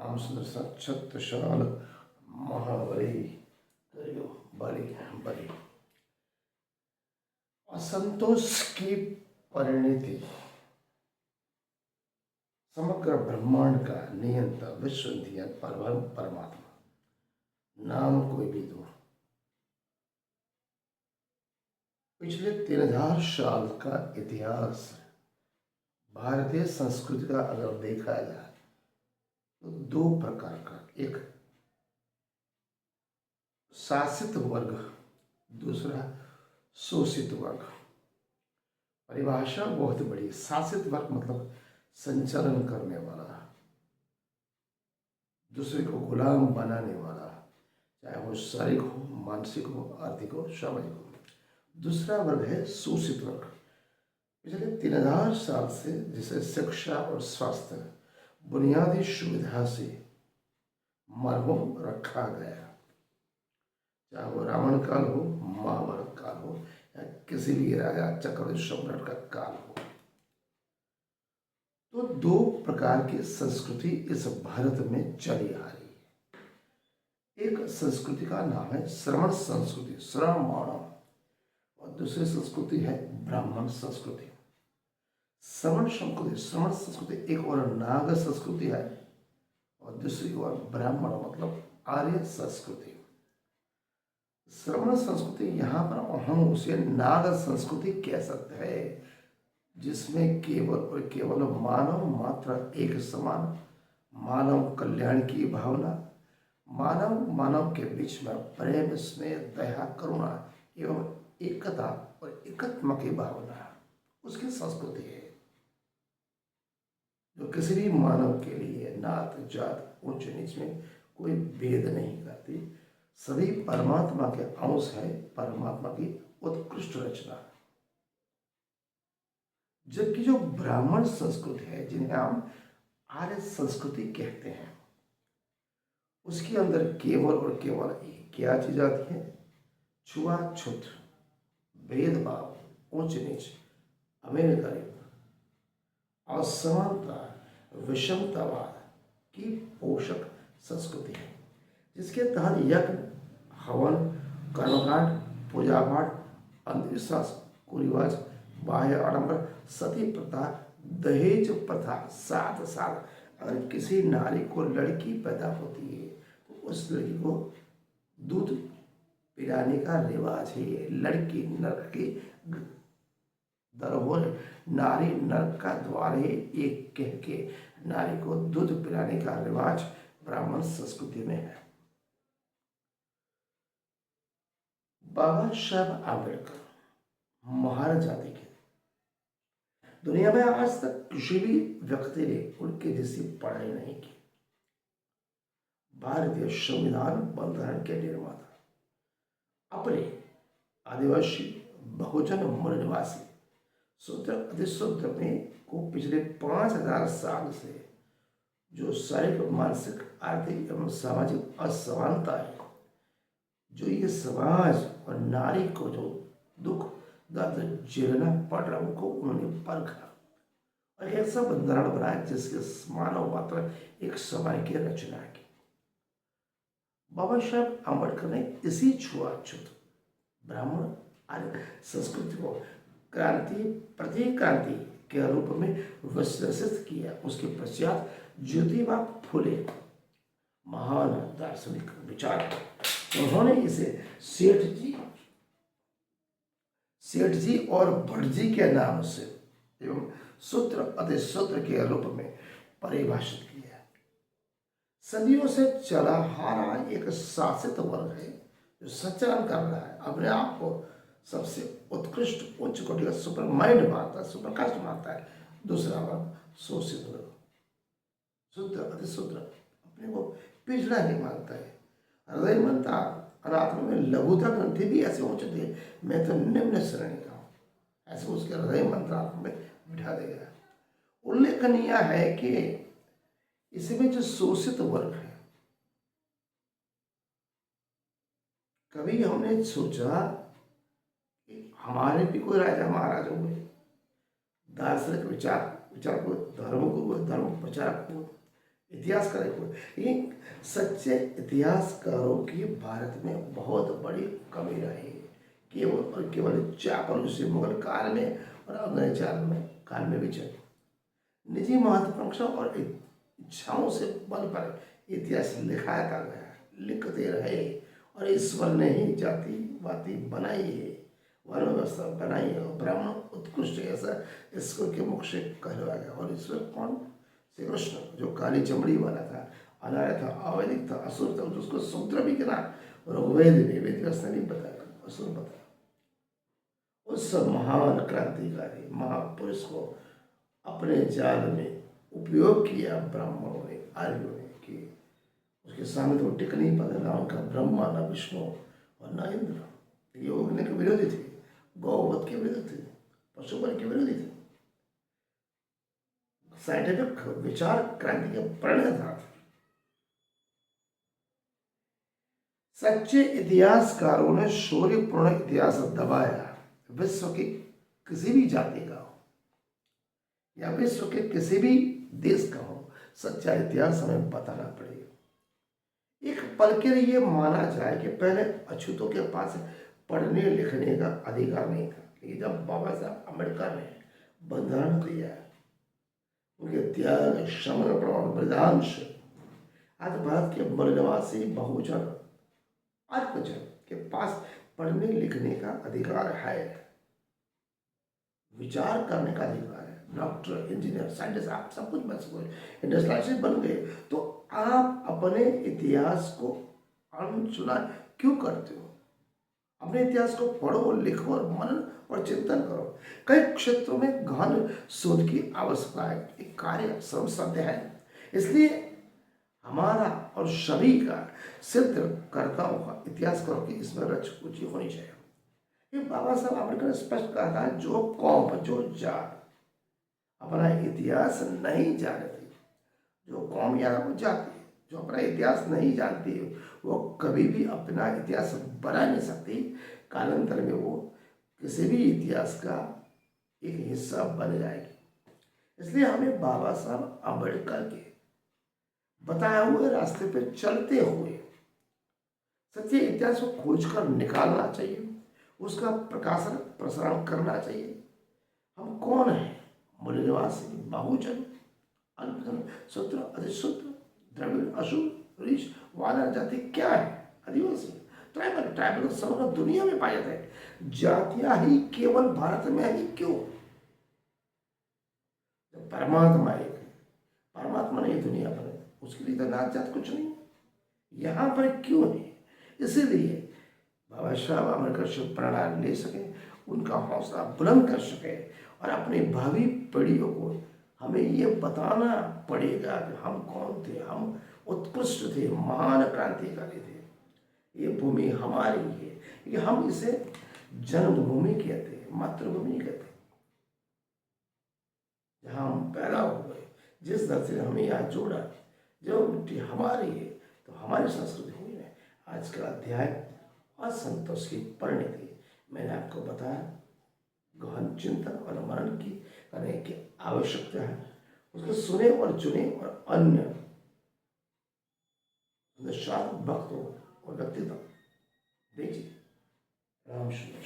रामचंद्र छत्रसाल महाबली करियो बड़ी बड़ी असंतोष की परिणति समग्र ब्रह्मांड का नियंता विश्व परमात्मा नाम कोई भी दो। पिछले 3000 साल का इतिहास भारतीय संस्कृति का अगर देखा जाए तो दो प्रकार का, एक शासित वर्ग, दूसरा शोषित वर्ग। परिभाषा बहुत बड़ी। शासित वर्ग मतलब संचालन करने वाला, दूसरे को गुलाम बनाने वाला, चाहे वो शारीरिक हो, मानसिक हो, आर्थिक हो, सामाजिक हो। दूसरा वर्ग है शोषित वर्ग। पिछले 3000 साल से जिसे शिक्षा और स्वास्थ्य बुनियादी सुविधा से मरहूम रखा गया, चाहे वो रावण काल हो, महाभारत काल हो, या किसी भी राजा चक्रवर्ती सम्राट का काल हो। तो दो प्रकार की संस्कृति इस भारत में चली आ रही है। एक संस्कृति का नाम है श्रमण संस्कृति, श्रम मानव, और दूसरी संस्कृति है ब्राह्मण संस्कृति। श्रमण संस्कृति एक और नाग संस्कृति है, और दूसरी ओर ब्राह्मण मतलब आर्य संस्कृति। श्रमण संस्कृति यहाँ पर हम उसे नाग संस्कृति कह सकते हैं, जिसमें केवल और केवल मानव मात्र एक समान, मानव कल्याण की भावना, मानव के बीच में प्रेम, स्नेह, दया, करुणा एवं एकता और एकत्व की भावना उसकी संस्कृति है, जो किसी भी मानव के लिए नात जात ऊंच नीच में कोई भेद नहीं करती। सभी परमात्मा के अंश है, परमात्मा की उत्कृष्ट रचना। जबकि जो ब्राह्मण संस्कृति है, जिन्हें हम आर्य संस्कृति कहते हैं, उसके अंदर केवल और केवल क्या चीज आती है? छुआछूत, भेदभाव, ऊंच नीच, अमीर गरीब, असमानता, विषमतावाद की पोषक संस्कृति है, जिसके तहत यज्ञ, हवन, कर्मकांड, पूजा पाठ, अंधविश्वास, कुरिवाज, बाह्य आडंबर, सती प्रथा, दहेज प्रथा, साथ साथ अगर किसी नारी को लड़की पैदा होती है तो उस लड़की को दूध पिलाने का रिवाज है। लड़की नरक की दरहोर, नारी नरक का द्वार है, एक कह के नारी को दूध पिलाने का रिवाज ब्राह्मण संस्कृति में है। बाबा साहब आम्बेडकर महान जाति के, दुनिया में आज तक किसी भी व्यक्ति ने उनके जैसी पढ़ाई नहीं की। भारतीय संविधान बंधारण के निर्माता, अपने आदिवासी, बहुजन, मूल निवासी, शूद्र, अतिशूद्र में को पिछले 5000 साल से जो शारीरिक, मानसिक, आर्थिक एवं सामाजिक असमानता है, जो ये समाज और नारी को जो दुख दर्द झेलना पड़ रहा, उनको उन्होंने परखा और ऐसा बंधारण बनाया जिसके मानव मात्र एक समय की रचना की। बाबा साहब आम्बेडकर ने इसी छुआछूत ब्राह्मण आर्य संस्कृति को क्रांति, प्रति क्रांति के रूप में विश्लेषित किया। उसके पश्चात ज्योतिबा फुले, महान दार्शनिक विचार, उन्होंने इसे सेठ जी और भट्ट जी के नाम से एवं सूत्र अतिसूत्र के रूप में परिभाषित किया। सदियों से चला आ रहा एक शासित वर्ग है जो संचालन कर रहा है, अपने आप को सबसे उत्कृष्ट उच्च कोटि का सुपर माइंड मानता है, सुपर कास्ट मानता है। दूसरा वर्ग शोषित वर्ग, शूद्र अतिशूद्र, अपने को पिछड़ा नहीं मानता है। हृदय मनता अनात्म में लघुता ग्रंथि भी ऐसे हो चुके हैं, मैं तो निम्न श्रेणी का हूँ, ऐसे उसके हृदय मंत्रात्म में बिठा देगा। उल्लेखनीय है कि इसमें जो शोषित वर्ग है, कभी हमने सोचा कि हमारे भी कोई राजा महाराजा हुए, दार्शनिक विचार को, धर्म को, धर्म प्रचारक को, इतिहासकार एक हुए, लेकिन सच्चे इतिहासकारों की भारत में बहुत बड़ी कमी रही। केवल और केवल चापलूसी मुगल काल में और अंग्रेज काल में भी चली। निजी महत्वाकांक्षा और इच्छाओं से बल पर इतिहास लिखाता गया, लिखते रहे, और ईश्वर ने ही जातिवादी बनाई है, वर्ण व्यवस्था बनाई है, और ब्राह्मण उत्कृष्ट ऐसा ईश्वर के मुख से कहलवाया गया। और ईश्वर कौन? श्री कृष्ण, जो काली चमड़ी वाला था, अनार्य था, अवैदिक था, असुर था, जिसको शूद्र भी गिना, ऋग्वेद में वेद व्यास ने भी बताया, असुर बताया। उस महान क्रांतिकारी महापुरुष को अपने जाल में उपयोग किया ब्राह्मणों ने, आर्यों ने, कि उसके सामने तो टिक नहीं पाता, ना उनका ब्रह्मा, न विष्णु और न इंद्र। ये उगने के विरोधी थे, गौवध के विरोधी थे, पशुबल के विरोधी थे, साइंटिफिक विचार क्रांति के प्रणेता थे। सच्चे इतिहासकारों ने शौर्यपूर्ण इतिहास दबाया। विश्व की किसी भी जाति का हो या विश्व के किसी भी देश का हो, सच्चा इतिहास हमें बताना पड़ेगा। एक पल के लिए माना जाए कि पहले अछूतों के पास पढ़ने लिखने का अधिकार नहीं था, लेकिन जब बाबा साहब अम्बेडकर ने बंधारण दिया, उनके त्याग, समर्पण और बलिदान से आज भारत के मूल निवासी बहुजन, अल्पजन के पास पढ़ने लिखने का अधिकार है, विचार करने का अधिकार है। डॉक्टर, इंजीनियर, साइंटिस्ट, आप सब कुछ बन सको, इंडस्ट्रियलिस्ट बन गए, तो आप अपने इतिहास को अनसुना क्यों करते हो? अपने इतिहास को पढ़ो, लिखो और मनन और चिंतन करो। कई क्षेत्रों में गहन शोध की आवश्यकता है, एक कार्य श्रमसाध्य है। इसलिए हमारा और सभी का सिद्धकर्ताओं का, इतिहासकारों की इसमें रुचि होनी चाहिए। ये बाबा साहब अम्बेडकर ने स्पष्ट कहा था, जो कौम, जो जात अपना इतिहास नहीं जानती, जो कौम या वो जाति जो अपना इतिहास नहीं जानती, वो कभी भी अपना इतिहास बना नहीं सकती। कालांतर में वो किसी भी इतिहास का एक हिस्सा बन जाएगी। इसलिए हमें बाबा साहब अम्बेडकर के बताए हुए रास्ते पर चलते हुए सच्चे इतिहास को खोजकर निकालना चाहिए, उसका प्रकाशन प्रसारण करना चाहिए। हम कौन हैं? मूल निवासी, बहुजन, अल्पजन, शूद्र, अधिशूद्र, द्रविड़, असुर, ऋष, वानर जाति क्या है? आदिवासी, ट्राइबल। ट्राइबल समग्र दुनिया में पाए जाते हैं, जातियां ही केवल भारत में ही क्यों? जब परमात्मा एक है, परमात्मा ने दुनिया पर, उसके लिए तो नात जात कुछ नहीं, यहाँ पर क्यों है? इसीलिए बाबा साहब अम्बेडकर से प्रेरणा ले सके, उनका हौसला बुलंद कर सके, और अपनी भावी पीढ़ियों को हमें ये बताना पड़ेगा कि हम कौन थे, हम उत्कृष्ट थे, महान क्रांतिकारी थे, ये भूमि हमारी है, कि हम इसे जन्मभूमि कहते हैं, मातृभूमि नहीं कहते। जहाँ हम पैदा हुए, जिस दर से हमें यहाँ जोड़ा, जो मिट्टी हमारी है, तो हमारी संस्कृति हुई है। आज का अध्याय असंतोष की परिणति मैंने आपको बताया। गहन चिंतन और मनन की करने की आवश्यकता है, उसको सुने और चुने, और अन्य निस्वार्थ भक्तों और व्यक्तित्व देखिए। राम श्री